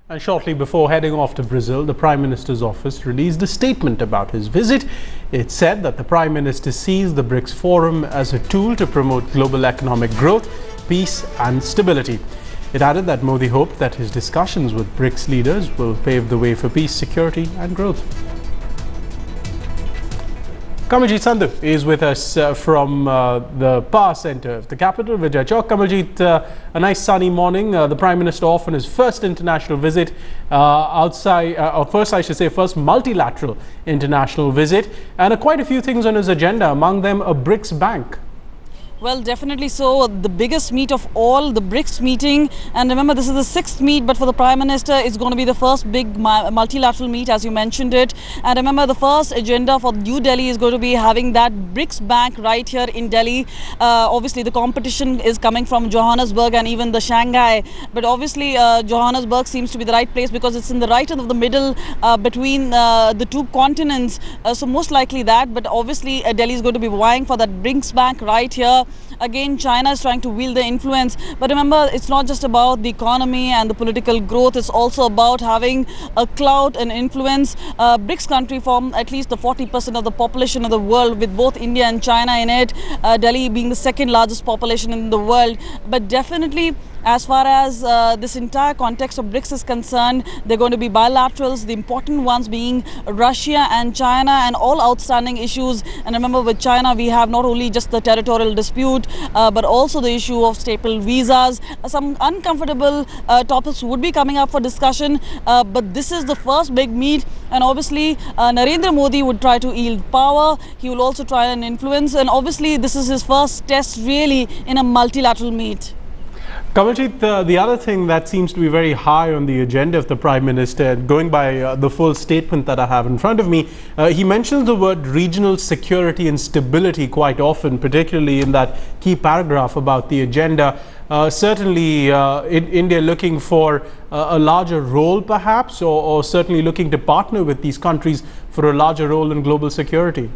And shortly before heading off to Brazil, the Prime Minister's office released a statement about his visit. It said that the Prime Minister sees the BRICS Forum as a tool to promote global economic growth, peace and stability. It added that Modi hoped that his discussions with BRICS leaders will pave the way for peace, security and growth. Kamaljit Sandhu is with us from the power centre of the capital, Vijay Chowk. Kamaljit, a nice sunny morning. The Prime Minister off on his first international visit first multilateral international visit, and quite a few things on his agenda, among them a BRICS bank. Well, definitely so. The biggest meet of all, the BRICS meeting. And remember, this is the 6th meet, but for the Prime Minister, it's going to be the first big multilateral meet, as you mentioned it. And remember, the first agenda for New Delhi is going to be having that BRICS bank right here in Delhi. Obviously, the competition is coming from Johannesburg and even the Shanghai. But obviously, Johannesburg seems to be the right place because it's in the right of the middle between the two continents. So most likely that. But obviously, Delhi is going to be vying for that BRICS bank right here. Again, China is trying to wield the influence. But remember, it's not just about the economy and the political growth. It's also about having a clout and influence. BRICS country form at least the 40% of the population of the world, with both India and China in it. Delhi being the second largest population in the world. But definitely, as far as this entire context of BRICS is concerned, they're going to be bilaterals, the important ones being Russia and China and all outstanding issues. And remember, with China, we have not only just the territorial dispute, but also the issue of staple visas. Some uncomfortable topics would be coming up for discussion, but this is the first big meet. And obviously, Narendra Modi would try to yield power. He will also try and influence. And obviously, this is his first test really in a multilateral meet. Kamaljit, the other thing that seems to be very high on the agenda of the Prime Minister, going by the full statement that I have in front of me, he mentions the word regional security and stability quite often, particularly in that key paragraph about the agenda. Certainly, India looking for a larger role perhaps, or certainly looking to partner with these countries for a larger role in global security.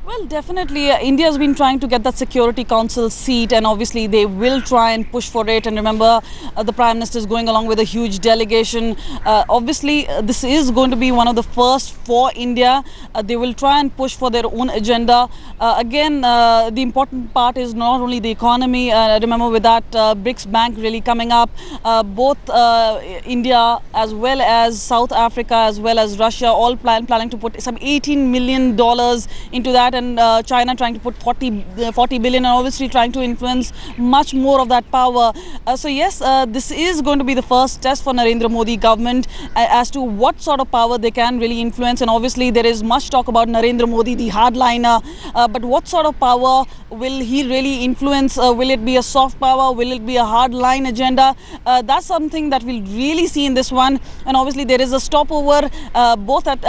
Well, definitely, India has been trying to get that Security Council seat, and obviously they will try and push for it. And remember, the Prime Minister is going along with a huge delegation. Obviously, this is going to be one of the first for India. They will try and push for their own agenda. Again, the important part is not only the economy. Remember, with that BRICS bank really coming up, both India as well as South Africa as well as Russia all planning to put some $18 million into that. And China trying to put 40 billion, and obviously trying to influence much more of that power. So yes, this is going to be the first test for Narendra Modi government as to what sort of power they can really influence. And obviously there is much talk about Narendra Modi, the hardliner, but what sort of power will he really influence? Will it be a soft power? Will it be a hardline agenda? That's something that we'll really see in this one. And obviously there is a stopover both at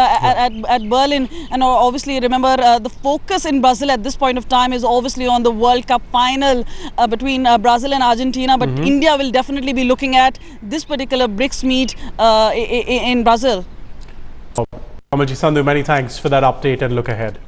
Berlin, and obviously remember the focus in Brazil at this point of time is obviously on the World Cup final between Brazil and Argentina. But India will definitely be looking at this particular BRICS meet in Brazil. Kamaljit Sandhu, many thanks for that update and look ahead.